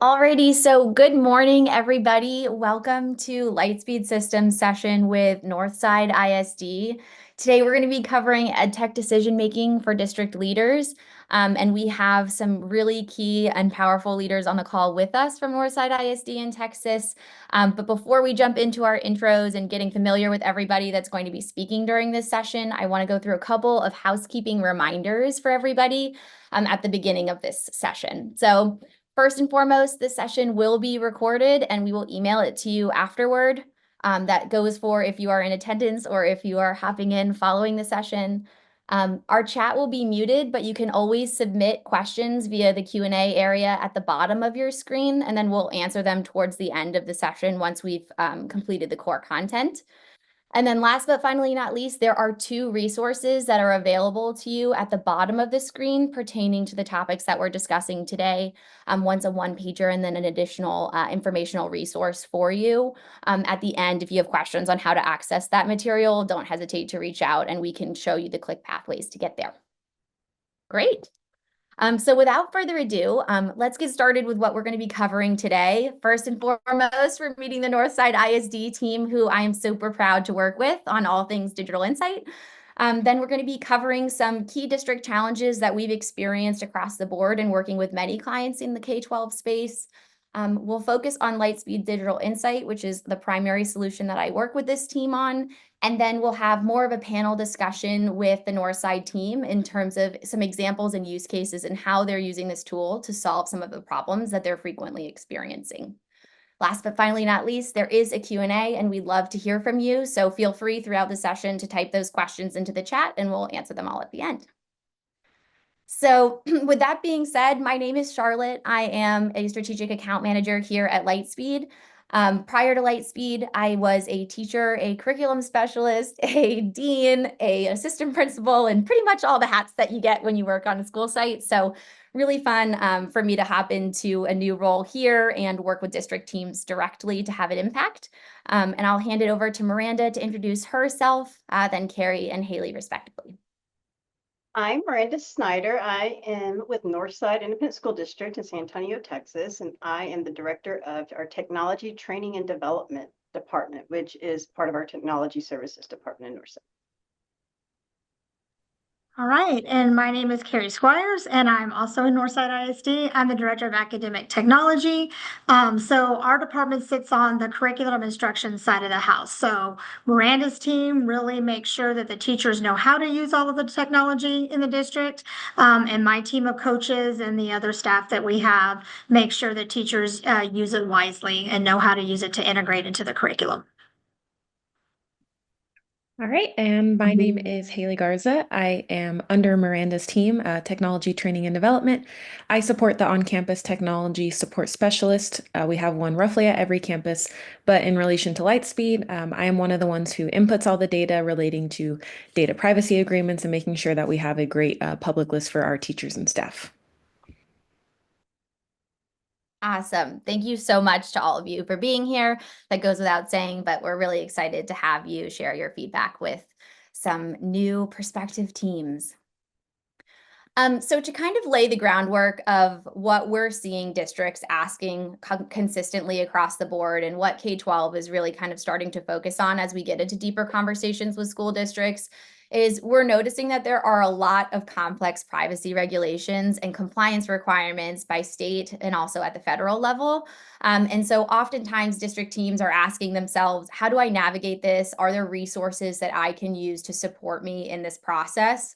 Alrighty, so good morning, everybody. Welcome to Lightspeed Systems session with Northside ISD. Today, we're going to be covering EdTech decision making for district leaders. And we have some really key and powerful leaders on the call with us from Northside ISD in Texas. But before we jump into our intros and getting familiar with everybody that's going to be speaking during this session, I want to go through a couple of housekeeping reminders for everybody at the beginning of this session. So first and foremost, this session will be recorded and we will email it to you afterward. That goes for if you are in attendance or if you are hopping in following the session. Our chat will be muted, but you can always submit questions via the Q&A area at the bottom of your screen, and then we'll answer them towards the end of the session once we've completed the core content. And then last but finally not least, there are two resources that are available to you at the bottom of the screen pertaining to the topics that we're discussing today. One's a one-pager and then an additional informational resource for you. At the end, if you have questions on how to access that material, don't hesitate to reach out and we can show you the click pathways to get there. Great. So without further ado, let's get started with what we're going to be covering today. First and foremost, we're meeting the Northside ISD team, who I am super proud to work with on all things digital insight. Then we're going to be covering some key district challenges that we've experienced across the board and working with many clients in the K-12 space. We'll focus on Lightspeed Digital Insight, which is the primary solution that I work with this team on. And then we'll have more of a panel discussion with the Northside team in terms of some examples and use cases and how they're using this tool to solve some of the problems that they're frequently experiencing. Last but finally not least, there is a Q&A and we'd love to hear from you. So feel free throughout the session to type those questions into the chat and we'll answer them all at the end. So with that being said, my name is Charlotte. I am a strategic account manager here at Lightspeed. Prior to Lightspeed, I was a teacher, a curriculum specialist, a dean, an assistant principal, and pretty much all the hats that you get when you work on a school site. So really fun for me to hop into a new role here and work with district teams directly to have an impact. And I'll hand it over to Miranda to introduce herself, then Carrie and Haley respectively. I'm Miranda Snyder. I am with Northside Independent School District in San Antonio, Texas, and I am the director of our Technology Training and Development Department, which is part of our Technology Services Department in Northside. All right, and my name is Carrie Squires, and I'm also in Northside ISD. I'm the Director of Academic Technology. So our department sits on the curriculum instruction side of the house. So Miranda's team really makes sure that the teachers know how to use all of the technology in the district. And my team of coaches and the other staff that we have make sure that teachers use it wisely and know how to use it to integrate into the curriculum. All right, and my name is Haley Garza. I am under Miranda's team, Technology Training and Development. I support the on-campus technology support specialist. We have one roughly at every campus, but in relation to Lightspeed, I am one of the ones who inputs all the data relating to data privacy agreements and making sure that we have a great public list for our teachers and staff. Awesome. Thank you so much to all of you for being here. That goes without saying, but we're really excited to have you share your feedback with some new prospective teams. So to kind of lay the groundwork of what we're seeing districts asking consistently across the board and what K-12 is really kind of starting to focus on as we get into deeper conversations with school districts is we're noticing that there are a lot of complex privacy regulations and compliance requirements by state and also at the federal level. And so oftentimes district teams are asking themselves, how do I navigate this? Are there resources that I can use to support me in this process?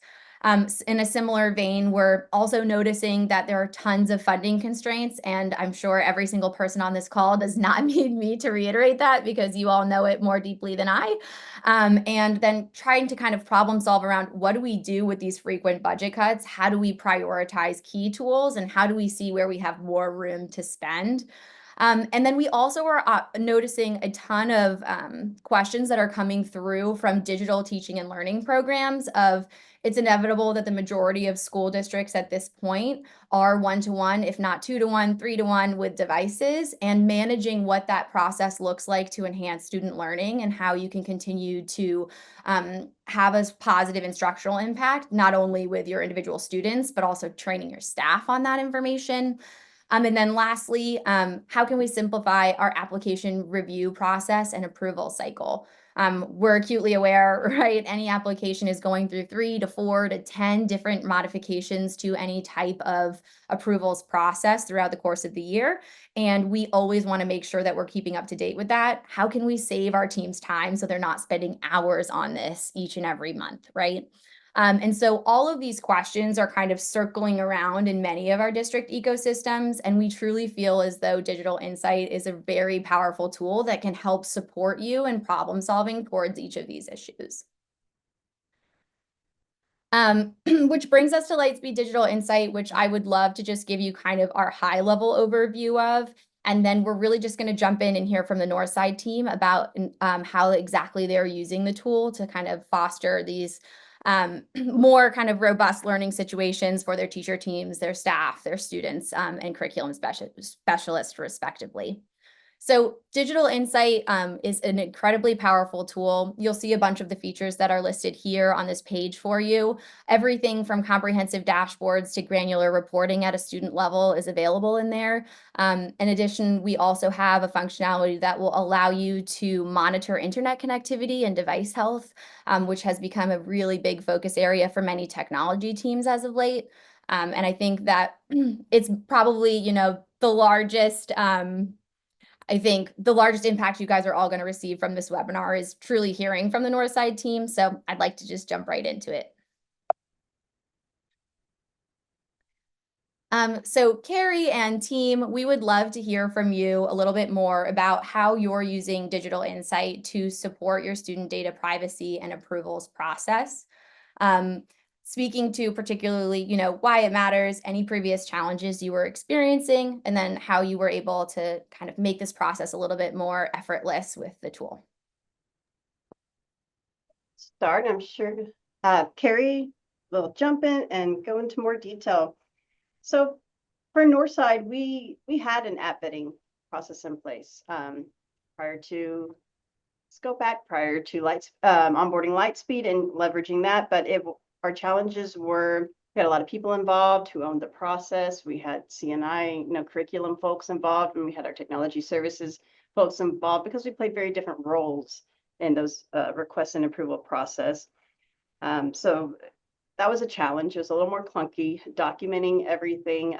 In a similar vein, we're also noticing that there are tons of funding constraints, and I'm sure every single person on this call does not need me to reiterate that because you all know it more deeply than I. And then trying to kind of problem solve around what do we do with these frequent budget cuts? How do we prioritize key tools? And how do we see where we have more room to spend? And then we also are noticing a ton of questions that are coming through from digital teaching and learning programs of it's inevitable that the majority of school districts at this point are 1-to-1, if not 2-to-1, 3-to-1 with devices, and managing what that process looks like to enhance student learning and how you can continue to have a positive instructional impact, not only with your individual students, but also training your staff on that information. And then lastly, how can we simplify our application review process and approval cycle? We're acutely aware, right? Any application is going through 3 to 4 to 10 different modifications to any type of approvals process throughout the course of the year. And we always want to make sure that we're keeping up to date with that. How can we save our team's time so they're not spending hours on this each and every month, right? And so all of these questions are kind of circling around in many of our district ecosystems, and we truly feel as though Digital Insight is a very powerful tool that can help support you in problem solving towards each of these issues. Which brings us to Lightspeed Digital Insight, which I would love to just give you kind of our high level overview of. And then we're really just going to jump in and hear from the Northside team about how exactly they're using the tool to kind of foster these more kind of robust learning situations for their teacher teams, their staff, their students, and curriculum specialists, respectively. So Digital Insight is an incredibly powerful tool. You'll see a bunch of the features that are listed here on this page for you. Everything from comprehensive dashboards to granular reporting at a student level is available in there. In addition, we also have a functionality that will allow you to monitor internet connectivity and device health, which has become a really big focus area for many technology teams as of late. And I think that it's probably, the largest I think the largest impact you guys are all going to receive from this webinar is truly hearing from the Northside team. So I'd like to just jump right into it. So Carrie and team, we would love to hear from you a little bit more about how you're using Digital Insight to support your student data privacy and approvals process. Speaking to particularly, why it matters, any previous challenges you were experiencing, and then how you were able to kind of make this process a little bit more effortless with the tool. Start, I'm sure Carrie will jump in and go into more detail. So for Northside, we had an app vetting process in place prior to onboarding Lightspeed and leveraging that, but our challenges were we had a lot of people involved who owned the process. We had CNI, curriculum folks involved, and we had our technology services folks involved because we played very different roles in those request and approval process. So that was a challenge. It was a little more clunky documenting everything.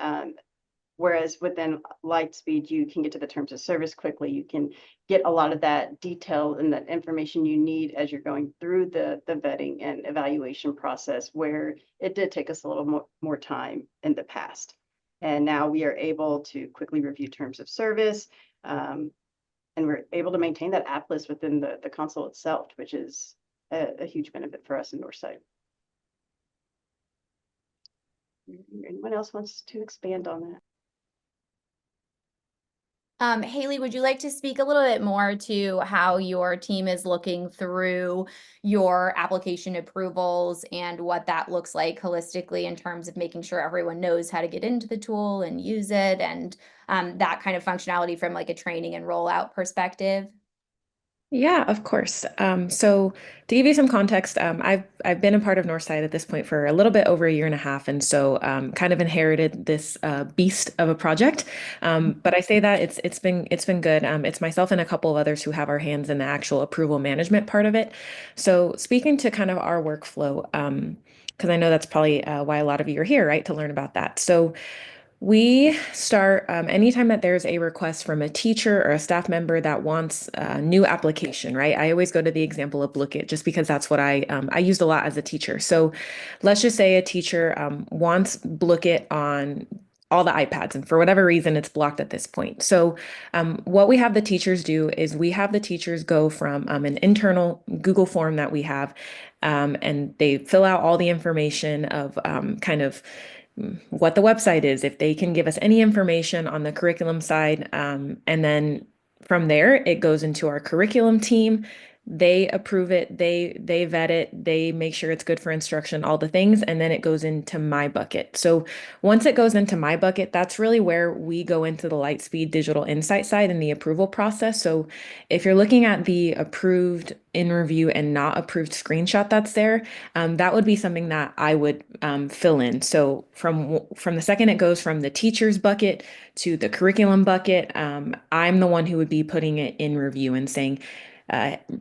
Whereas within Lightspeed, you can get to the terms of service quickly. You can get a lot of that detail and that information you need as you're going through the vetting and evaluation process, where it did take us a little more time in the past. And now we are able to quickly review terms of service, and we're able to maintain that app list within the console itself, which is a huge benefit for us in Northside. Anyone else wants to expand on that? Haley, would you like to speak a little bit more to how your team is looking through your application approvals and what that looks like holistically in terms of making sure everyone knows how to get into the tool and use it, and that kind of functionality from like a training and rollout perspective? Yeah, of course. So to give you some context, I've been a part of Northside at this point for a little bit over a year and a half, and so kind of inherited this beast of a project. But I say that it's been good. It's myself and a couple of others who have our hands in the actual approval management part of it. So speaking to kind of our workflow, because I know that's probably why a lot of you are here, right, to learn about that. So we start anytime that there's a request from a teacher or a staff member that wants a new application, right? I always go to the example of Blooket just because that's what I used a lot as a teacher. So let's just say a teacher wants Blooket on all the iPads, and for whatever reason, it's blocked at this point. So what we have the teachers do is we have the teachers go from an internal Google form that we have, and they fill out all the information of kind of what the website is, if they can give us any information on the curriculum side. And then from there, it goes into our curriculum team. They approve it, they vet it, they make sure it's good for instruction, all the things, and then it goes into my bucket. So once it goes into my bucket, that's really where we go into the Lightspeed Digital Insight side and the approval process. So if you're looking at the approved in review and not approved screenshot that's there, that would be something that I would fill in. So from the second it goes from the teacher's bucket to the curriculum bucket, I'm the one who would be putting it in review and saying,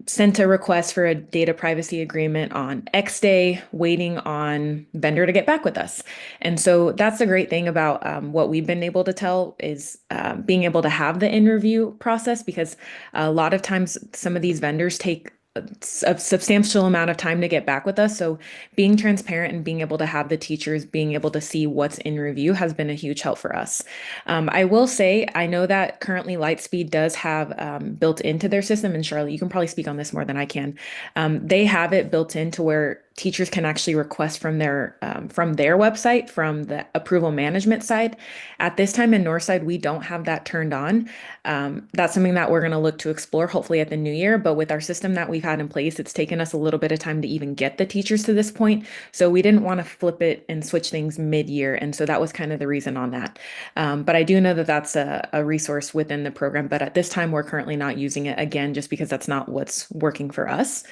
sent a request for a data privacy agreement on X day, waiting on vendor to get back with us. And so that's the great thing about what we've been able to tell is being able to have the in review process, because a lot of times some of these vendors take a substantial amount of time to get back with us. So being transparent and being able to have the teachers being able to see what's in review has been a huge help for us. I will say, I know that currently Lightspeed does have built into their system, and Charlotte, you can probably speak on this more than I can. They have it built into where teachers can actually request from their website, from the approval management side. At this time in Northside, we don't have that turned on. That's something that we're going to look to explore hopefully at the new year. But with our system that we've had in place, it's taken us a little bit of time to even get the teachers to this point. So we didn't want to flip it and switch things mid-year. And so that was kind of the reason on that. But I do know that that's a resource within the program. But at this time, we're currently not using it, again, just because that's not what's working for us.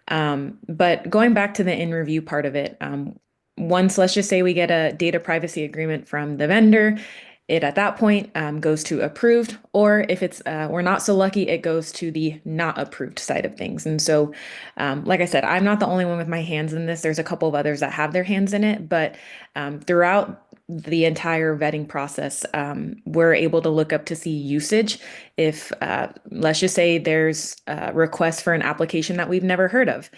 But going back to the in review part of it, once, let's just say we get a data privacy agreement from the vendor, it at that point goes to approved, or if it's we're not so lucky, it goes to the not approved side of things. And so, like I said, I'm not the only one with my hands in this. There's a couple of others that have their hands in it, but throughout the entire vetting process, we're able to look up to see usage. If let's just say there's a request for an application that we've never heard of,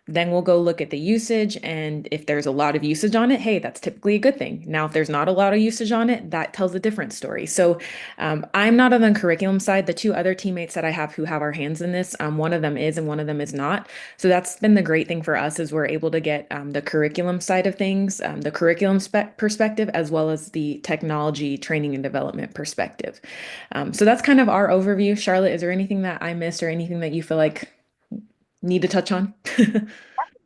then we'll go look at the usage. And if there's a lot of usage on it, hey, that's typically a good thing. Now, if there's not a lot of usage on it, that tells a different story. So I'm not on the curriculum side. The two other teammates that I have who have our hands in this, one of them is and one of them is not. So that's been the great thing for us, is we're able to get the curriculum side of things, the curriculum perspective, as well as the technology training and development perspective. So that's kind of our overview. Charlotte, is there anything that I missed or anything that you feel like need to touch on?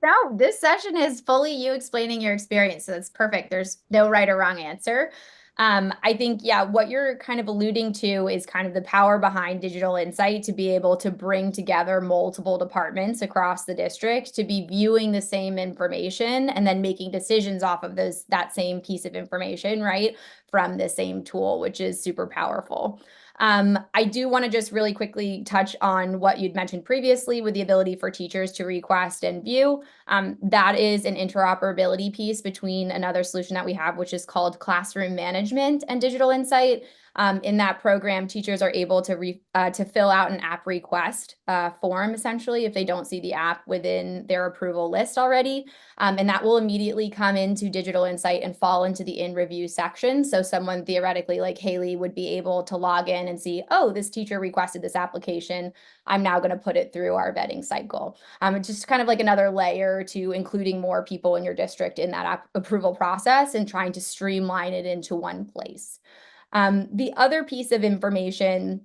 No, this session is fully you explaining your experience. So that's perfect. There's no right or wrong answer. I think, yeah, what you're kind of alluding to is kind of the power behind Digital Insight to be able to bring together multiple departments across the district to be viewing the same information and then making decisions off of that same piece of information, right, from the same tool, which is super powerful. I do want to just really quickly touch on what you'd mentioned previously with the ability for teachers to request and view. That is an interoperability piece between another solution that we have, which is called Classroom Management and Digital Insight. In that program, teachers are able to fill out an app request form, essentially, if they don't see the app within their approval list already. And that will immediately come into Digital Insight and fall into the in review section. So someone theoretically like Haley would be able to log in and see, oh, this teacher requested this application. I'm now going to put it through our vetting cycle. It's just kind of like another layer to including more people in your district in that approval process and trying to streamline it into one place. The other piece of information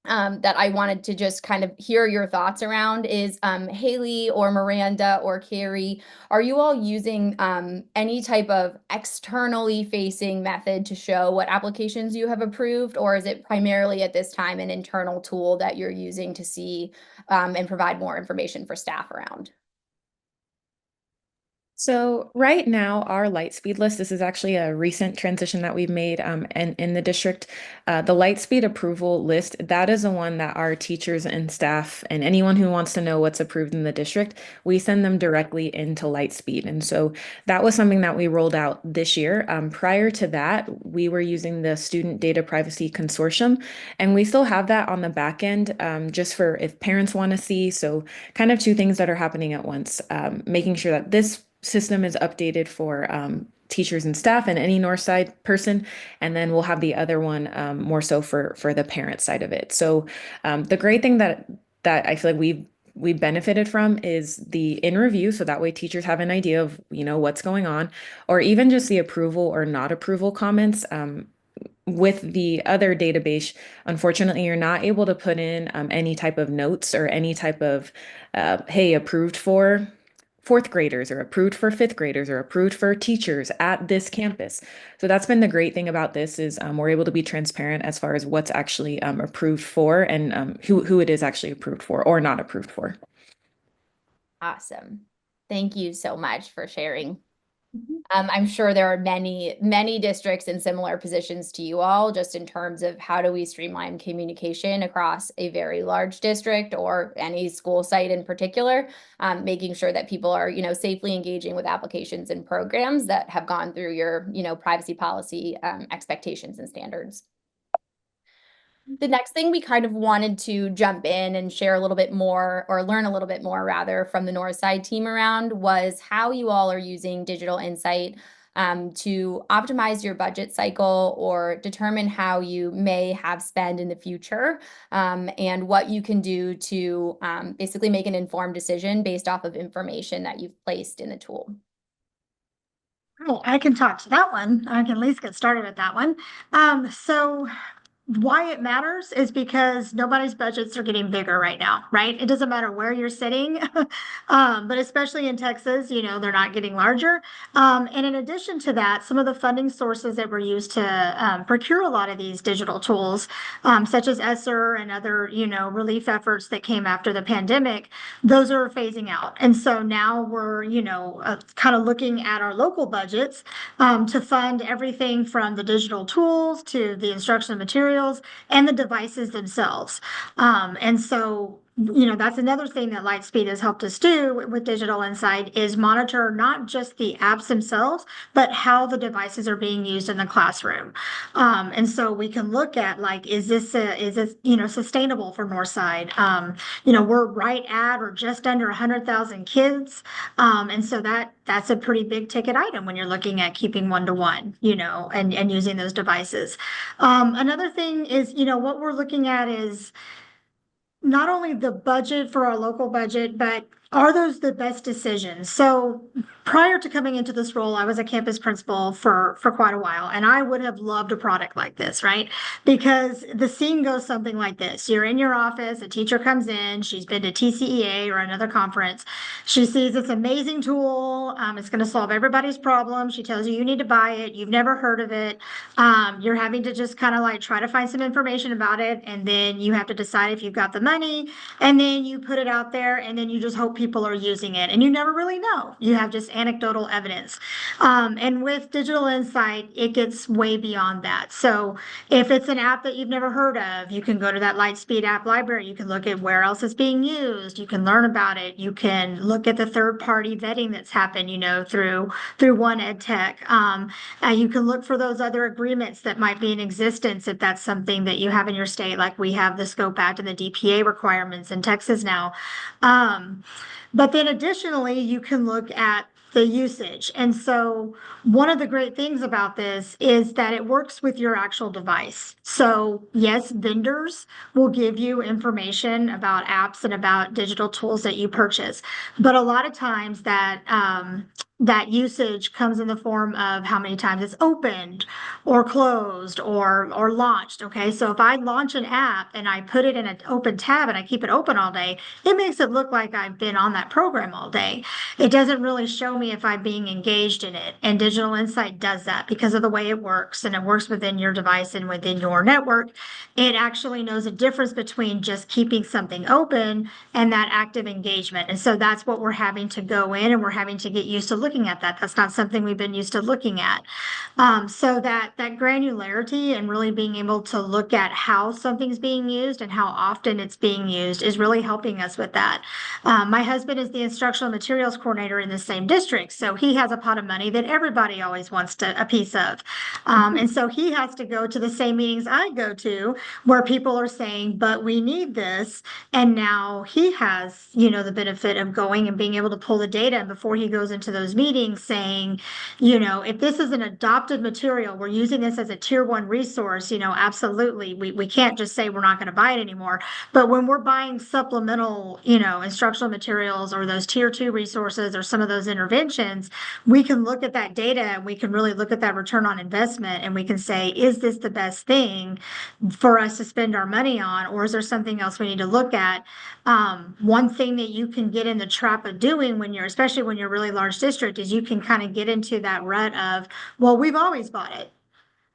that I wanted to just kind of hear your thoughts around is Haley or Miranda or Carrie, are you all using any type of externally facing method to show what applications you have approved, or is it primarily at this time an internal tool that you're using to see and provide more information for staff around? So right now, our Lightspeed list, this is actually a recent transition that we've made and in the district. The Lightspeed approval list, that is the one that our teachers and staff and anyone who wants to know what's approved in the district, we send them directly into Lightspeed. And so that was something that we rolled out this year. Prior to that, we were using the Student Data Privacy Consortium, and we still have that on the back end just for if parents want to see. So kind of two things that are happening at once, making sure that this system is updated for teachers and staff and any Northside person, and then we'll have the other one more so for the parent side of it. So the great thing that I feel like we've benefited from is the in review, so that way teachers have an idea of what's going on, or even just the approval or not approval comments. with the other database, unfortunately, you're not able to put in any type of notes or any type of, hey, approved for fourth graders or approved for fifth graders or approved for teachers at this campus. So that's been the great thing about this is we're able to be transparent as far as what's actually approved for and who it is actually approved for or not approved for. Awesome. Thank you so much for sharing. I'm sure there are many districts in similar positions to you all, just in terms of how do we streamline communication across a very large district or any school site in particular, making sure that people are, safely engaging with applications and programs that have gone through your, privacy policy expectations and standards. The next thing we kind of wanted to jump in and share a little bit more, or learn a little bit more rather, from the Northside team around was how you all are using digital insight to optimize your budget cycle or determine how you may have spend in the future, and what you can do to basically make an informed decision based off of information that you've placed in the tool. Oh, I can talk to that one. I can at least get started with that one. So why it matters is because nobody's budgets are getting bigger right now, right? It doesn't matter where you're sitting, but especially in Texas, they're not getting larger. And in addition to that, some of the funding sources that were used to procure a lot of these digital tools, such as ESSER and other, relief efforts that came after the pandemic, those are phasing out. And so now we're, kind of looking at our local budgets to fund everything from the digital tools to the instructional materials and the devices themselves. And so, that's another thing that Lightspeed has helped us do with Digital Insight is monitor not just the apps themselves, but how the devices are being used in the classroom. And so we can look at is this sustainable for Northside? We're right at or just under 100,000 kids. And so that's a pretty big ticket item when you're looking at keeping one-to-one, and using those devices. Another thing is, what we're looking at is not only the budget for our local budget, but are those the best decisions? So prior to coming into this role, I was a campus principal for quite a while, and I would have loved a product like this, right? Because the scene goes something like this. You're in your office, a teacher comes in, she's been to TCEA or another conference. She sees this amazing tool. It's going to solve everybody's problem. She tells you need to buy it. You've never heard of it. You're having to just kind of try to find some information about it, and then you have to decide if you've got the money, and then you put it out there, and then you just hope people are using it, and you never really know. You have just anecdotal evidence. And with Digital Insight, it gets way beyond that. So if it's an app that you've never heard of, you can go to that Lightspeed app library. You can look at where else it's being used. You can learn about it. You can look at the third-party vetting that's happened, through one EdTech. You can look for those other agreements that might be in existence if that's something that you have in your state, like we have the SCOPE Act and the DPA requirements in Texas now. But then additionally, you can look at the usage. And so one of the great things about this is that it works with your actual device. So yes, vendors will give you information about apps and about digital tools that you purchase. But a lot of times that usage comes in the form of how many times it's opened or closed or launched. Okay, so if I launch an app and I put it in an open tab and I keep it open all day, it makes it look like I've been on that program all day. It doesn't really show me if I'm being engaged in it. And Digital Insight does that because of the way it works, and it works within your device and within your network. It actually knows a difference between just keeping something open and that active engagement. And so that's what we're having to go in, and we're having to get used to looking at that. That's not something we've been used to looking at. So that granularity and really being able to look at how something's being used and how often it's being used is really helping us with that. My husband is the instructional materials coordinator in the same district, so he has a pot of money that everybody always wants a piece of. And so he has to go to the same meetings I go to where people are saying, but we need this. And now he has, the benefit of going and being able to pull the data. And before he goes into those meetings saying, you know, if this is an adopted material, we're using this as a tier one resource, you know, absolutely. We can't just say we're not going to buy it anymore. But when we're buying supplemental, you know, instructional materials or those tier two resources or some of those interventions, we can look at that data and we can really look at that return on investment and we can say, is this the best thing for us to spend our money on, or is there something else we need to look at? One thing that you can get in the trap of doing when you're, especially when you're a really large district, is you can kind of get into that rut of, well, we've always bought it.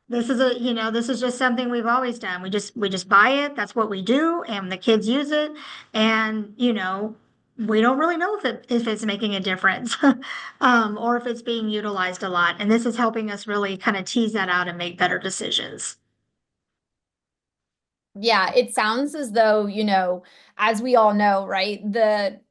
This is a, you know, this is just something we've always done. We just buy it. That's what we do, and the kids use it. And, you know, we don't really know if it's making a difference, or if it's being utilized a lot. And this is helping us really kind of tease that out and make better decisions. Yeah, it sounds as though, you know, as we all know, right, the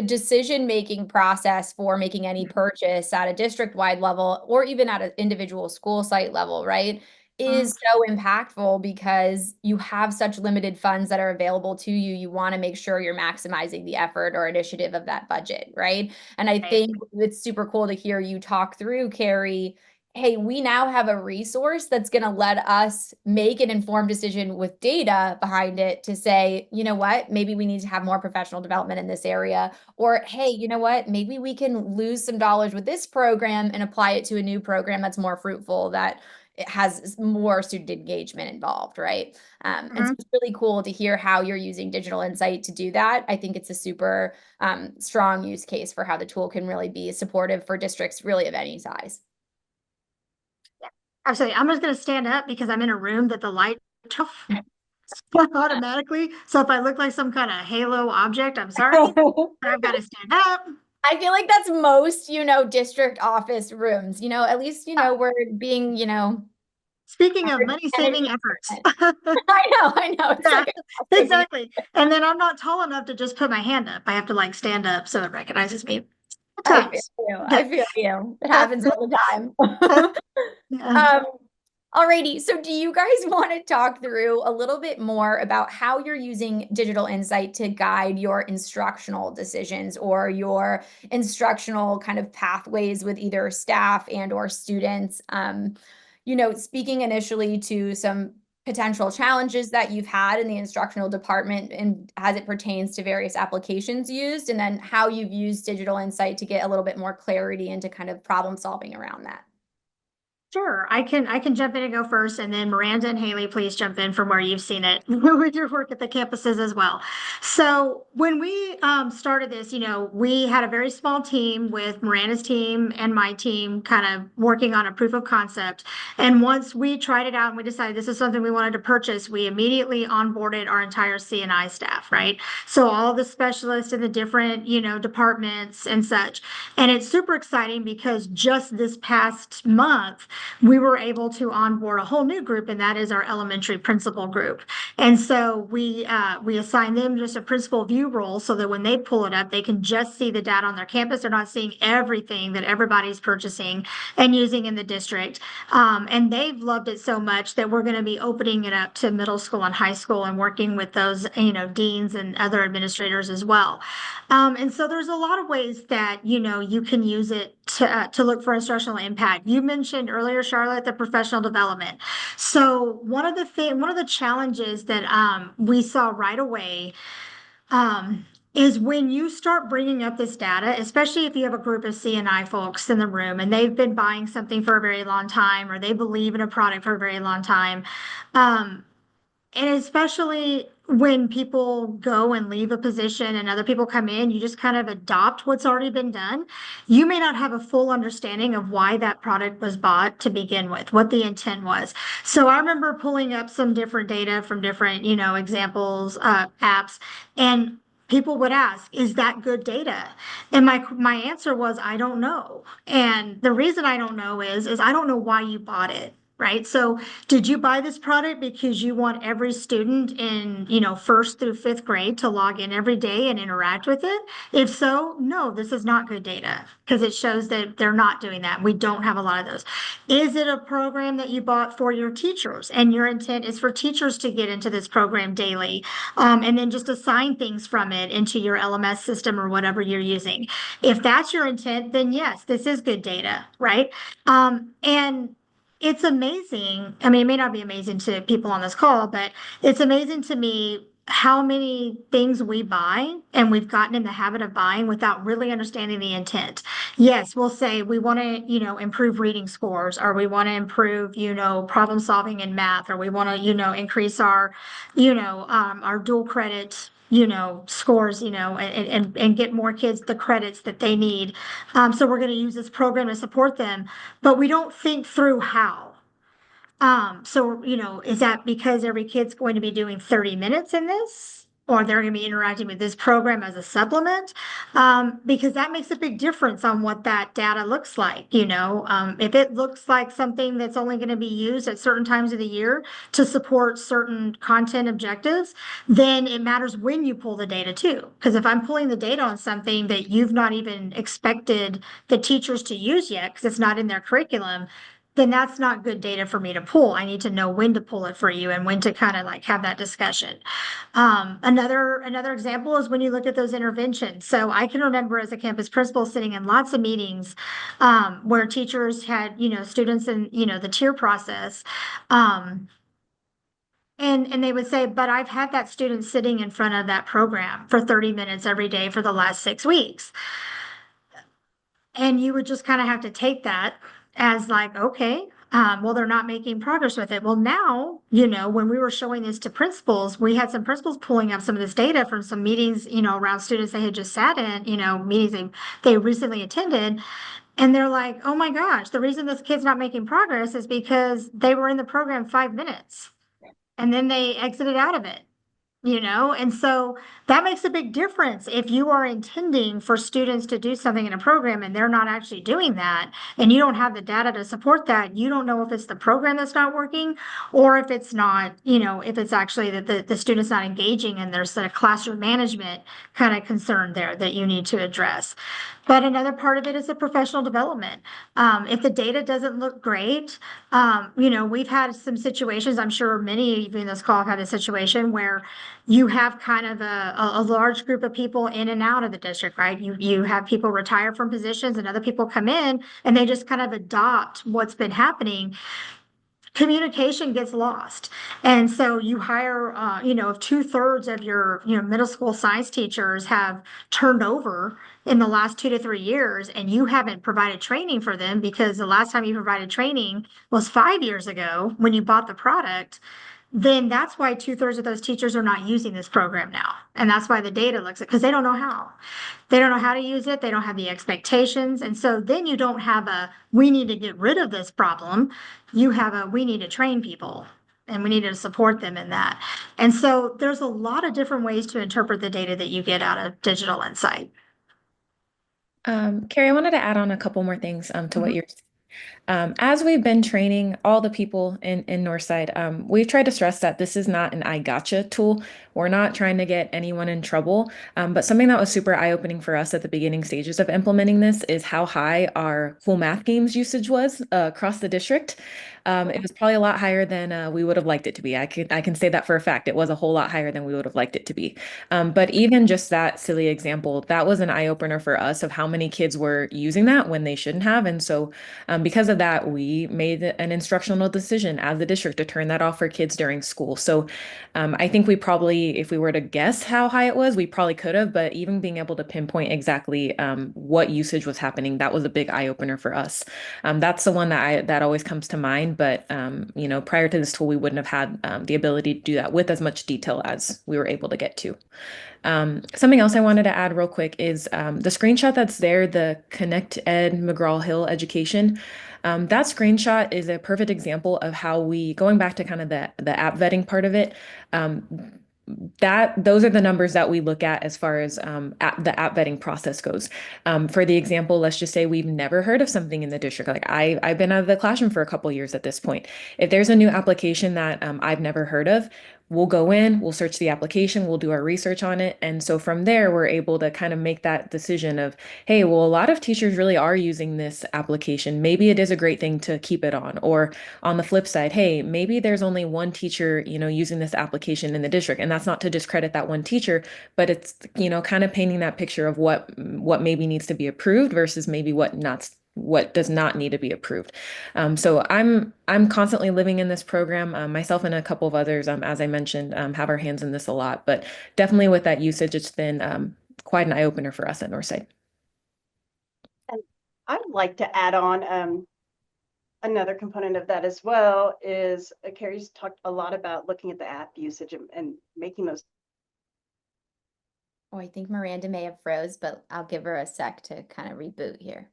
decision-making process for making any purchase at a district-wide level or even at an individual school site level, right, is so impactful because you have such limited funds that are available to you. You want to make sure you're maximizing the effort or initiative of that budget, right? And I Right. think it's super cool to hear you talk through, Carrie, hey, we now have a resource that's going to let us make an informed decision with data behind it to say, you know what, maybe we need to have more professional development in this area. Or, hey, you know what, maybe we can lose some dollars with this program and apply it to a new program that's more fruitful, that it has more student engagement involved, right? And so it's really cool to hear how you're using digital insight to do that. I think it's a super strong use case for how the tool can really be supportive for districts really of any size. Absolutely. I'm just going to stand up because I'm in a room that the light automatically. So if I look like some kind of halo object, I'm sorry, but I've got to stand up. I feel like that's most, you know, district office rooms, you know, at least, you know, we're being, you know. Speaking of money saving efforts. I know. It's Yeah, like exactly. And then I'm not tall enough to just put my hand up. I have to like stand up so it recognizes me. I feel Times. you. I feel you. It happens all the time. Yeah. Alrighty, so do you guys want to talk through a little bit more about how you're using digital insight to guide your instructional decisions or your instructional kind of pathways with either staff and or students? You know, speaking initially to some potential challenges that you've had in the instructional department and as it pertains to various applications used, and then how you've used digital insight to get a little bit more clarity into kind of problem solving around that. Sure, I can jump in and go first, and then Miranda and Haley, please jump in from where you've seen it with your work at the campuses as well. So when we started this, you know, we had a very small team with Miranda's team and my team kind of working on a proof of concept. And once we tried it out and we decided this is something we wanted to purchase, we immediately onboarded our entire CNI staff, right? So all the specialists in the different, you know, departments and such. And it's super exciting because just this past month, we were able to onboard a whole new group, and that is our elementary principal group. And so we assign them just a principal view role so that when they pull it up, they can just see the data on their campus. They're not seeing everything that everybody's purchasing and using in the district. And they've loved it so much that we're going to be opening it up to middle school and high school and working with those, you know, deans and other administrators as well. And so there's a lot of ways that, you know, you can use it to look for instructional impact. You mentioned earlier, Charlotte, the professional development. So one of the challenges that we saw right away is when you start bringing up this data, especially if you have a group of CNI folks in the room and they've been buying something for a very long time or they believe in a product for a very long time. And especially when people go and leave a position and other people come in, you just kind of adopt what's already been done. You may not have a full understanding of why that product was bought to begin with, what the intent was. So I remember pulling up some different data from different, you know, examples, apps, and people would ask, is that good data? And my answer was, I don't know. And the reason I don't know is I don't know why you bought it. right? So did you buy this product because you want every student in, first through fifth grade to log in every day and interact with it? If so, no, this is not good data because it shows that they're not doing that. We don't have a lot of those. Is it a program that you bought for your teachers and your intent is for teachers to get into this program daily, and then just assign things from it into your LMS system or whatever you're using? If that's your intent, then yes, this is good data, right? And it's amazing. I mean, it may not be amazing to people on this call, but it's amazing to me how many things we buy and we've gotten in the habit of buying without really understanding the intent. Yes, we'll say we want to, improve reading scores, or we want to improve, problem solving in math, or we want to, increase our dual credit, scores, and get more kids the credits that they need. So we're going to use this program to support them, but we don't think through how. So, is that because every kid's going to be doing 30 minutes in this? Or they're going to be interacting with this program as a supplement? Because that makes a big difference on what that data looks like. If it looks like something that's only going to be used at certain times of the year to support certain content objectives, then it matters when you pull the data too. Because if I'm pulling the data on something that you've not even expected the teachers to use yet, because it's not in their curriculum, then that's not good data for me to pull. I need to know when to pull it for you and when to kind of like have that discussion. Another example is when you look at those interventions. So I can remember as a campus principal sitting in lots of meetings where teachers had, students in, the tier process. And they would say, but I've had that student sitting in front of that program for 30 minutes every day for the last 6 weeks. And you would just kind of have to take that as like, okay, well, they're not making progress with it. Well, now, when we were showing this to principals, we had some principals pulling up some of this data from some meetings, around students they had just sat in, meetings they recently attended. And they're like, oh my gosh, the reason this kid's not making progress is because they were in the program 5 minutes and then they exited out of it. And so that makes a big difference. If you are intending for students to do something in a program and they're not actually doing that, and you don't have the data to support that, you don't know if it's the program that's not working or if it's not, if it's actually that the student's not engaging and there's a classroom management kind of concern there that you need to address. But another part of it is the professional development. If the data doesn't look great, we've had some situations, I'm sure many of you in this call have had a situation where you have kind of a large group of people in and out of the district, right? You have people retire from positions and other people come in and they just kind of adopt what's been happening. Communication gets lost. And so you hire, if 2/3 of your, middle school science teachers have turned over in the last 2 to 3 years, and you haven't provided training for them because the last time you provided training was 5 years ago when you bought the product, then that's why 2/3 of those teachers are not using this program now. And that's why the data looks at, because they don't know how. They don't know how to use it. They don't have the expectations. And so then you don't have we need to get rid of this problem. You have we need to train people and we need to support them in that. And so there's a lot of different ways to interpret the data that you get out of digital insight. Carrie, I wanted to add on a couple more things to what you're saying. As we've been training all the people in Northside, we've tried to stress that this is not an I gotcha tool. We're not trying to get anyone in trouble. But something that was super eye-opening for us at the beginning stages of implementing this is how high our cool math games usage was across the district. It was probably a lot higher than we would have liked it to be. I can say that for a fact. It was a whole lot higher than we would have liked it to be. But even just that silly example, that was an eye-opener for us of how many kids were using that when they shouldn't have. And so because of that, we made an instructional decision as a district to turn that off for kids during school. So I think we probably, if we were to guess how high it was, we probably could have, but even being able to pinpoint exactly what usage was happening, that was a big eye opener for us. That's the one that always comes to mind. But prior to this tool, we wouldn't have had the ability to do that with as much detail as we were able to get to. Something else I wanted to add real quick is the screenshot that's there, the Connect Ed McGraw-Hill education. That screenshot is a perfect example of how going back to kind of the app vetting part of it, those are the numbers that we look at as far as the app vetting process goes. For the example, let's just say we've never heard of something in the district. Like I've been out of the classroom for a couple years at this point. If there's a new application that I've never heard of, we'll go in, we'll search the application, we'll do our research on it. And so from there, we're able to kind of make that decision of, hey, well, a lot of teachers really are using this application. Maybe it is a great thing to keep it on. Or on the flip side, hey, maybe there's only one teacher, using this application in the district. And that's not to discredit that one teacher, but it's, kind of painting that picture of what maybe needs to be approved versus maybe what does not need to be approved. So I'm constantly living in this program. Myself and a couple of others, as I mentioned, have our hands in this a lot. But definitely with that usage, it's been quite an eye opener for us at Northside. And I'd like to add on another component of that as well is Carrie's talked a lot about looking at the app usage and making those. Oh, I think Miranda may have froze, but I'll give her a sec to kind of reboot here.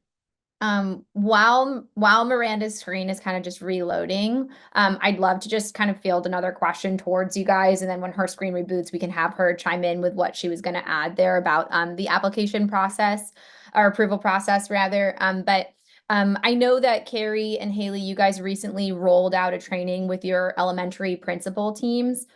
While Miranda's screen is kind of just reloading, I'd love to just kind of field another question towards you guys, and then when her screen reboots, we can have her chime in with what she was going to add there about the application process or approval process rather. I know that Carrie and Haley, you guys recently rolled out a training with your elementary principal teams.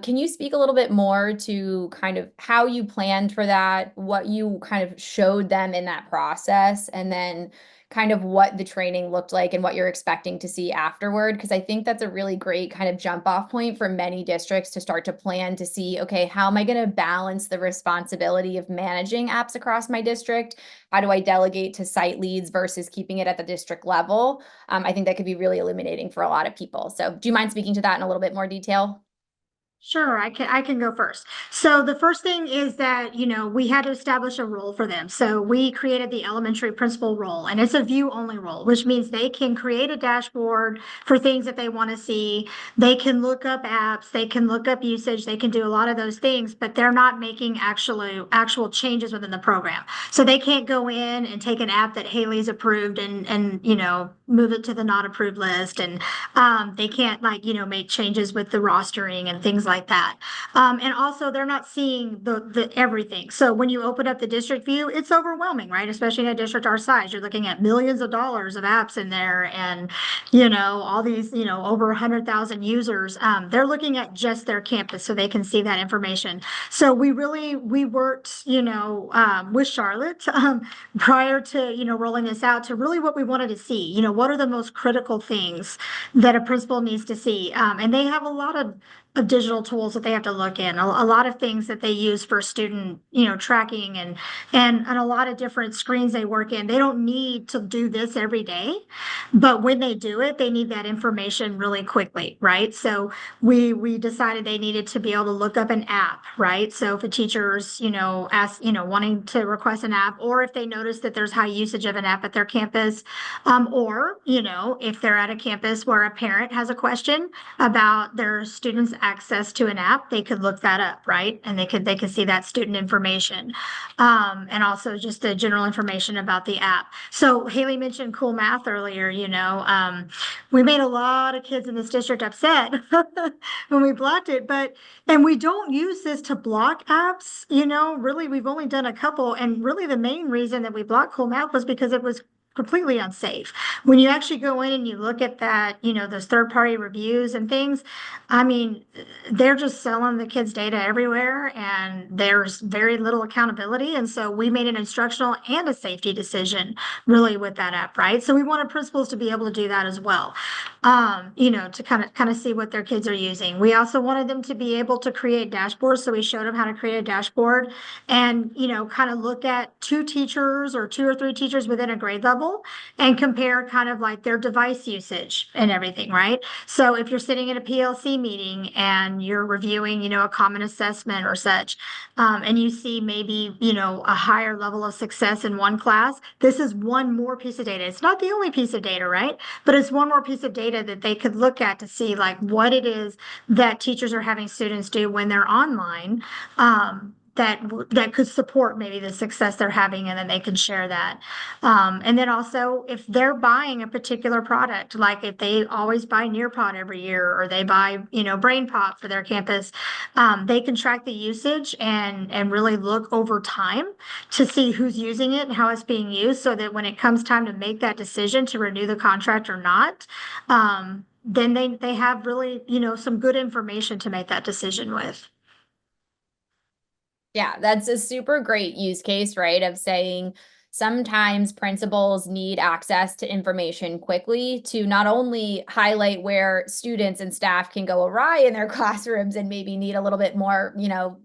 Can you speak a little bit more to kind of how you planned for that, what you kind of showed them in that process, and then kind of what the training looked like and what you're expecting to see afterward? Because I think that's a really great kind of jump off point for many districts to start to plan to see, okay, how am I going to balance the responsibility of managing apps across my district? How do I delegate to site leads versus keeping it at the district level? I think that could be really illuminating for a lot of people. So do you mind speaking to that in a little bit more detail? Sure, I can go first. So the first thing is that, we had to establish a role for them. So we created the elementary principal role, and it's a view only role, which means they can create a dashboard for things that they want to see. They can look up apps, they can look up usage, they can do a lot of those things, but they're not making actual changes within the program. So they can't go in and take an app that Haley's approved and move it to the not approved list. And they can't make changes with the rostering and things like that. And also they're not seeing the everything. So when you open up the district view, it's overwhelming, right? Especially in a district our size, you're looking at millions of dollars of apps in there and, all these, over 100,000 users. They're looking at just their campus so they can see that information. So we worked, with Charlotte prior to, rolling this out to really what we wanted to see, what are the most critical things that a principal needs to see. And they have a lot of digital tools that they have to look in, a lot of things that they use for student, tracking and a lot of different screens they work in. They don't need to do this every day, but when they do it, they need that information really quickly, right? So we decided they needed to be able to look up an app, right? So if a teacher's, wanting to request an app, or if they notice that there's high usage of an app at their campus, or, if they're at a campus where a parent has a question about their students' access to an app, they could look that up, right? And they could see that student information, and also just the general information about the app. So Haley mentioned Cool Math earlier. We made a lot of kids in this district upset when we blocked it, and we don't use this to block apps. Really, we've only done a couple, and really the main reason that we blocked Cool Math was because it was completely unsafe. When you actually go in and you look at that, those third-party reviews and things, I mean, they're just selling the kids' data everywhere, and there's very little accountability. And so we made an instructional and a safety decision really with that app, right? So we wanted principals to be able to do that as well, to kind of see what their kids are using. We also wanted them to be able to create dashboards. So we showed them how to create a dashboard and, kind of look at two teachers or two or three teachers within a grade level and compare kind of like their device usage and everything, right? So if you're sitting in a PLC meeting and you're reviewing, a common assessment or such, and you see maybe, a higher level of success in one class, this is one more piece of data. It's not the only piece of data, right? But it's one more piece of data that they could look at to see like what it is that teachers are having students do when they're online. that could support maybe the success they're having, and then they can share that. And then also if they're buying a particular product, like if they always buy Nearpod every year, or they buy, Brain Pop for their campus, they can track the usage and really look over time to see who's using it and how it's being used, so that when it comes time to make that decision to renew the contract or not, then they have really, some good information to make that decision with. Yeah, that's a super great use case, right? Of saying sometimes principals need access to information quickly to not only highlight where students and staff can go awry in their classrooms and maybe need a little bit more,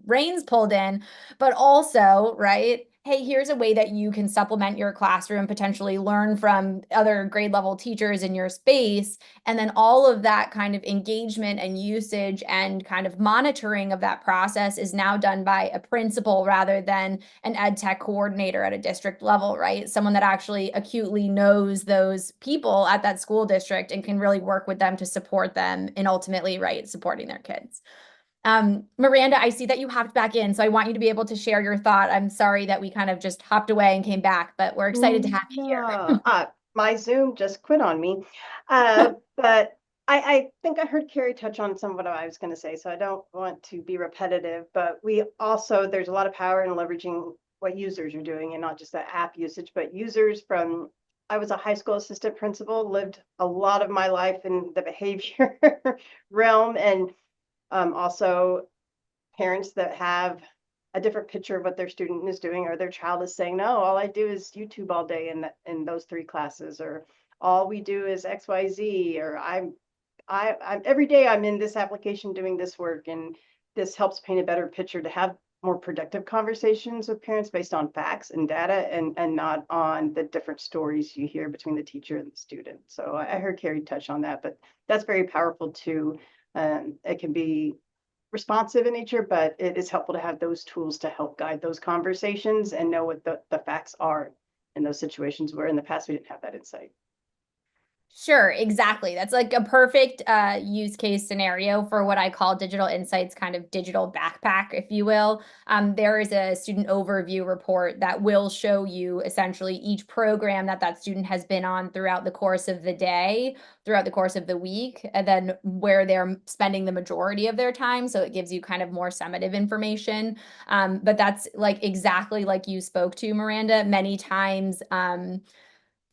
reins pulled in, but also, right? Hey, here's a way that you can supplement your classroom, potentially learn from other grade level teachers in your space. And then all of that kind of engagement and usage and kind of monitoring of that process is now done by a principal rather than an ed tech coordinator at a district level, right? Someone that actually acutely knows those people at that school district and can really work with them to support them and ultimately, right, supporting their kids. Miranda, I see that you hopped back in, so I want you to be able to share your thought. I'm sorry that we kind of just hopped away and came back, but we're excited to have you here. My Zoom just quit on me. But I think I heard Carrie touch on some of what I was going to say, so I don't want to be repetitive, but there's a lot of power in leveraging what users are doing, and not just the app usage, but users I was a high school assistant principal, lived a lot of my life in the behavior realm, and also parents that have a different picture of what their student is doing, or their child is saying, no, all I do is YouTube all day in those 3 classes, or all we do is XYZ, or I'm every day I'm in this application doing this work, and this helps paint a better picture to have more productive conversations with parents based on facts and data, and not on the different stories you hear between the teacher and the student. So I heard Carrie touch on that, but that's very powerful too. It can be responsive in nature, but it is helpful to have those tools to help guide those conversations and know what the facts are in those situations where in the past we didn't have that insight. Sure, exactly. That's like a perfect use case scenario for what I call digital insights, kind of digital backpack, if you will. There is a student overview report that will show you essentially each program that student has been on throughout the course of the day, throughout the course of the week, and then where they're spending the majority of their time. So it gives you kind of more summative information. But that's like exactly like you spoke to, Miranda, many times.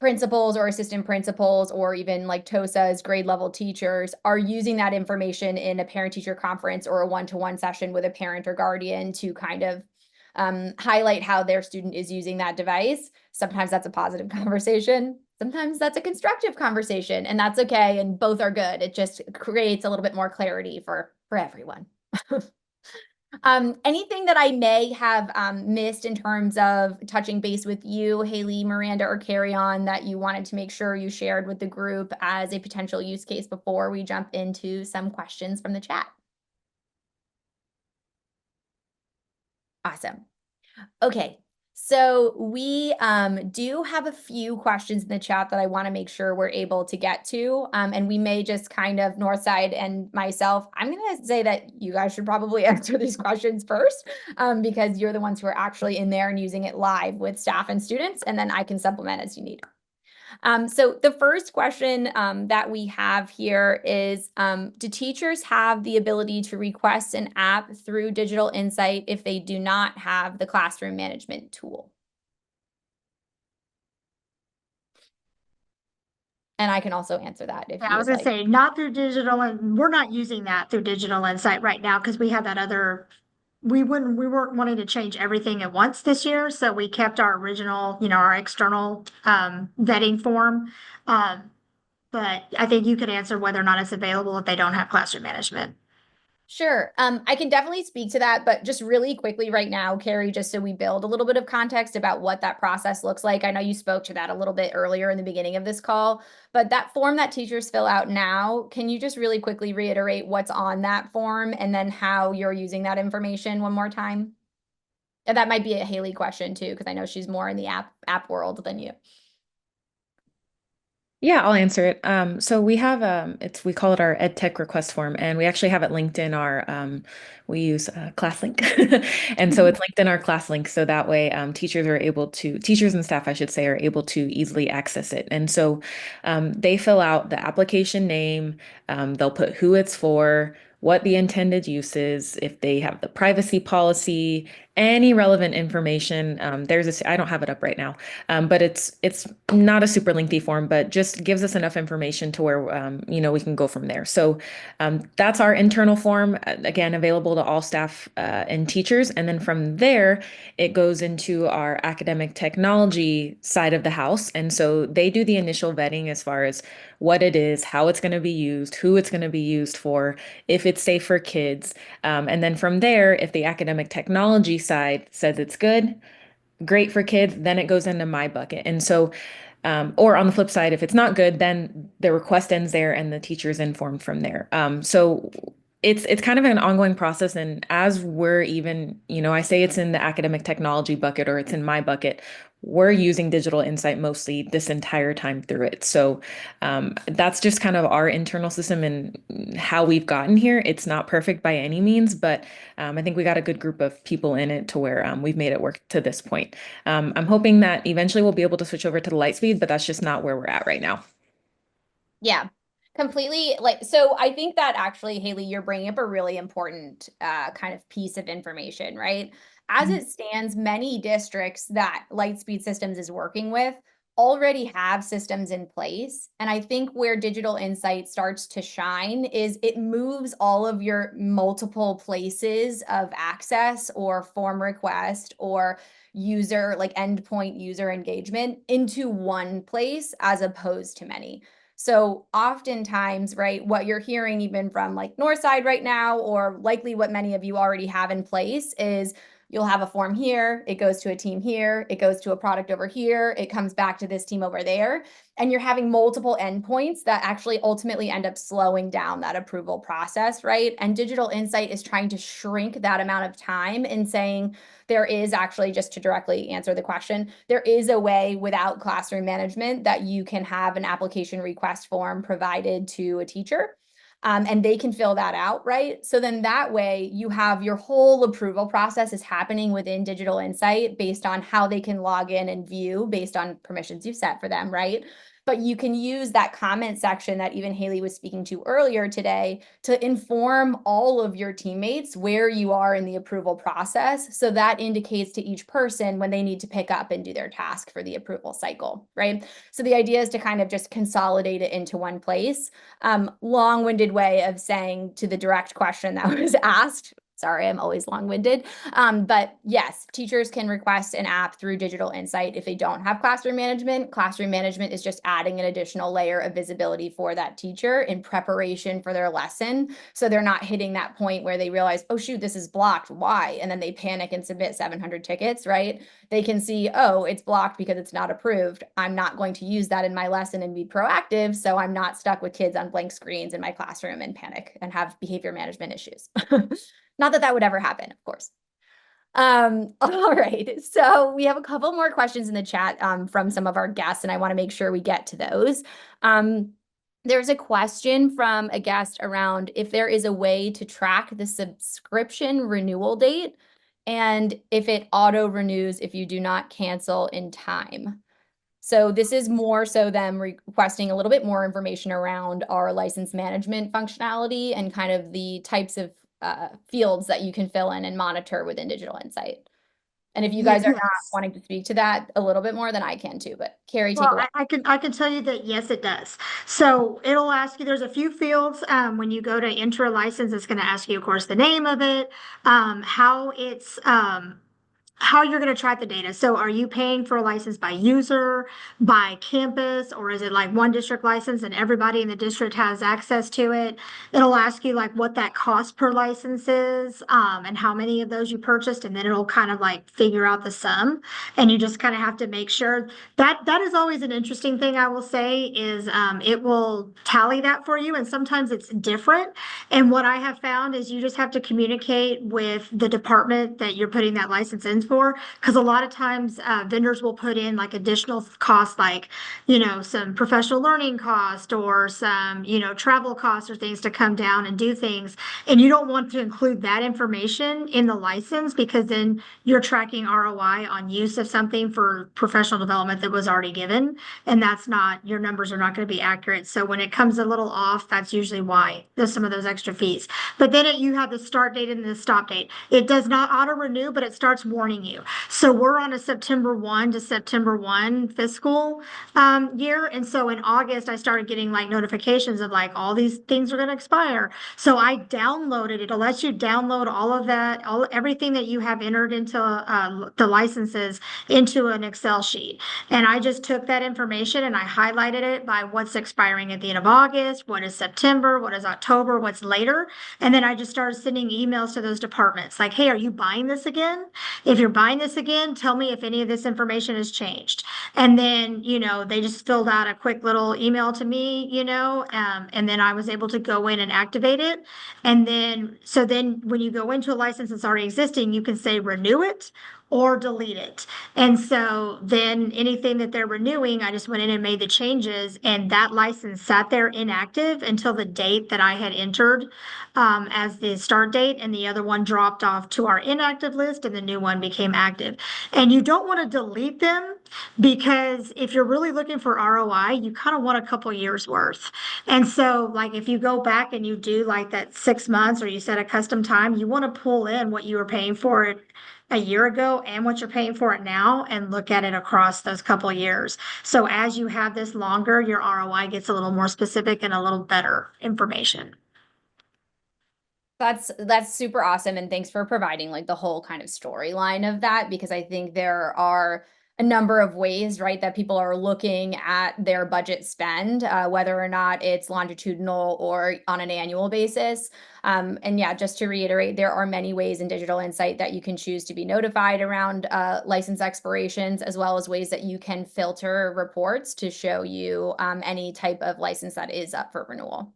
Principals or assistant principals, or even like TOSA's grade level teachers, are using that information in a parent teacher conference or a one-to-one session with a parent or guardian to kind of highlight how their student is using that device. Sometimes that's a positive conversation. Sometimes that's a constructive conversation, and that's okay. And both are good. It just creates a little bit more clarity for everyone. Anything that I may have missed in terms of touching base with you, Haley, Miranda, or Carrie on that you wanted to make sure you shared with the group as a potential use case before we jump into some questions from the chat? Awesome. Okay. So we do have a few questions in the chat that I want to make sure we're able to get to. And we may just kind of, Northside and myself, I'm going to say that you guys should probably answer these questions first, because you're the ones who are actually in there and using it live with staff and students, and then I can supplement as you need. So the first question that we have here is, do teachers have the ability to request an app through Digital Insight if they do not have the classroom management tool? And I can also answer that if you I was would gonna say, not through digital, and we're not using that through Digital Insight right now because we have that other. We weren't wanting to change everything at once this year, so we kept our original, our external vetting form. But I think you could answer whether or not it's available if they don't have classroom management. Sure. I can definitely speak to that, but just really quickly right now, Carrie, just so we build a little bit of context about what that process looks like. I know you spoke to that a little bit earlier in the beginning of this call, but that form that teachers fill out now, can you just really quickly reiterate what's on that form and then how you're using that information one more time? And that might be a Haley question too, because I know she's more in the app world than you. Yeah, I'll answer it. So we have we call it our EdTech request form, and we actually have it linked in our we use ClassLink, and so it's linked in our ClassLink, so that way teachers and staff, I should say, are able to easily access it. And so they fill out the application name, they'll put who it's for, what the intended use is, if they have the privacy policy, any relevant information. I don't have it up right now. But it's not a super lengthy form, but just gives us enough information to where we can go from there. So that's our internal form, again, available to all staff and teachers. And then from there, it goes into our academic technology side of the house. And so they do the initial vetting as far as what it is, how it's going to be used, who it's going to be used for, if it's safe for kids. And then from there, if the academic technology side says it's good, great for kids, then it goes into my bucket. And so, or on the flip side, if it's not good, then the request ends there and the teacher is informed from there. So it's kind of an ongoing process. And as we're even, I say it's in the academic technology bucket or it's in my bucket, we're using digital insight mostly this entire time through it. So that's just kind of our internal system and how we've gotten here. It's not perfect by any means, but I think we got a good group of people in it to where we've made it work to this point. I'm hoping that eventually we'll be able to switch over to the Lightspeed, but that's just not where we're at right now. Yeah, completely. So I think that actually, Haley, you're bringing up a really important kind of piece of information, right? As it stands, many districts that Lightspeed Systems is working with already have systems in place. And I think where Digital Insight starts to shine is it moves all of your multiple places of access or form request or user, like endpoint user engagement into one place as opposed to many. So oftentimes, right, what you're hearing even from like Northside right now, or likely what many of you already have in place is you'll have a form here, it goes to a team here, it goes to a product over here, it comes back to this team over there. And you're having multiple endpoints that actually ultimately end up slowing down that approval process, right? And Digital Insight is trying to shrink that amount of time in saying, there is actually, just to directly answer the question, there is a way without classroom management that you can have an application request form provided to a teacher. And they can fill that out, right? So then that way you have your whole approval process is happening within Digital Insight based on how they can log in and view based on permissions you've set for them, right? But you can use that comment section that even Haley was speaking to earlier today to inform all of your teammates where you are in the approval process. So that indicates to each person when they need to pick up and do their task for the approval cycle, right? So the idea is to kind of just consolidate it into one place. Long-winded way of saying to the direct question that was asked. Sorry, I'm always long-winded. But yes, teachers can request an app through Digital Insight if they don't have classroom management. Classroom management is just adding an additional layer of visibility for that teacher in preparation for their lesson. So they're not hitting that point where they realize, oh, shoot, this is blocked. Why? And then they panic and submit 700 tickets, right? They can see, oh, it's blocked because it's not approved. I'm not going to use that in my lesson and be proactive. So I'm not stuck with kids on blank screens in my classroom and panic and have behavior management issues. Not that that would ever happen, of course. All right. So we have a couple more questions in the chat from some of our guests, and I want to make sure we get to those. There's a question from a guest around if there is a way to track the subscription renewal date and if it auto renews if you do not cancel in time. So this is more so them requesting a little bit more information around our license management functionality and kind of the types of fields that you can fill in and monitor within Digital Insight. And if you guys are not wanting to speak to that a little bit more, then I can too. But Carrie, take away. I can tell you that yes, it does. So it'll ask you, there's a few fields when you go to enter a license, it's going to ask you, of course, the name of it, how you're going to track the data. So are you paying for a license by user, by campus, or is it like one district license and everybody in the district has access to it? It'll ask you like what that cost per license is, and how many of those you purchased, and then it'll kind of like figure out the sum. And you just kind of have to make sure that is always an interesting thing I will say is it will tally that for you, and sometimes it's different. And what I have found is you just have to communicate with the department that you're putting that license in for. Because a lot of times vendors will put in like additional costs, like, some professional learning cost or some, travel costs or things to come down and do things. And you don't want to include that information in the license because then you're tracking ROI on use of something for professional development that was already given. And that's not, your numbers are not going to be accurate. So when it comes a little off, that's usually why there's some of those extra fees. But then you have the start date and the stop date. It does not auto renew, but it starts warning you. So we're on a September 1 to September 1 fiscal year. And so in August, I started getting like notifications of like all these things are going to expire. So I downloaded it. It lets you download all of that, everything that you have entered into the licenses into an Excel sheet. And I just took that information and I highlighted it by what's expiring at the end of August, what is September, what is October, what's later. And then I just started sending emails to those departments like, hey, are you buying this again? If you're buying this again, tell me if any of this information has changed. And then, they just filled out a quick little email to me, and then I was able to go in and activate it. And then, so then when you go into a license that's already existing, you can say renew it or delete it. And so then anything that they're renewing, I just went in and made the changes, and that license sat there inactive until the date that I had entered as the start date, and the other one dropped off to our inactive list and the new one became active. And you don't want to delete them because if you're really looking for ROI, you kind of want a couple years worth. And so like if you go back and you do like that 6 months or you set a custom time, you want to pull in what you were paying for it a year ago and what you're paying for it now and look at it across those couple years. So as you have this longer, your ROI gets a little more specific and a little better information. That's super awesome. And thanks for providing like the whole kind of storyline of that, because I think there are a number of ways, right, that people are looking at their budget spend, whether or not it's longitudinal or on an annual basis. And yeah, just to reiterate, there are many ways in Digital Insight that you can choose to be notified around license expirations, as well as ways that you can filter reports to show you any type of license that is up for renewal.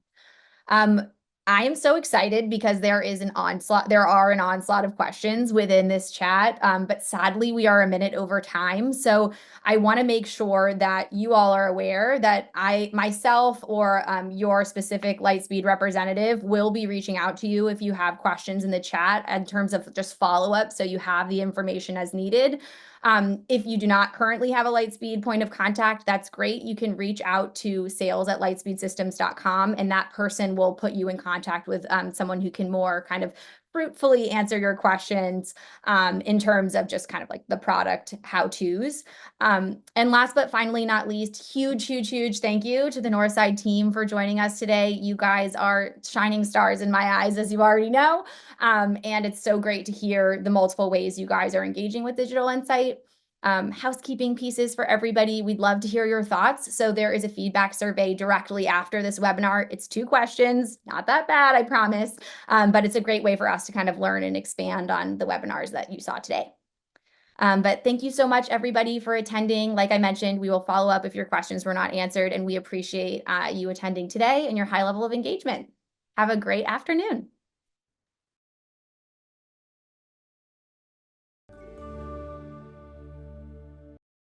I am so excited because there are an onslaught of questions within this chat, but sadly we are a minute over time. So I want to make sure that you all are aware that myself or your specific Lightspeed representative will be reaching out to you if you have questions in the chat in terms of just follow-up, so you have the information as needed. If you do not currently have a Lightspeed point of contact, that's great. You can reach out to sales@lightspeedsystems.com, and that person will put you in contact with someone who can more kind of fruitfully answer your questions in terms of just kind of like the product how-tos. And last but finally not least, huge thank you to the Northside team for joining us today. You guys are shining stars in my eyes, as you already know. And it's so great to hear the multiple ways you guys are engaging with Digital Insight. Housekeeping pieces for everybody. We'd love to hear your thoughts. So there is a feedback survey directly after this webinar. It's 2 questions, not that bad, I promise. But it's a great way for us to kind of learn and expand on the webinars that you saw today. But thank you so much, everybody, for attending. Like I mentioned, we will follow up if your questions were not answered, and we appreciate you attending today and your high level of engagement. Have a great afternoon.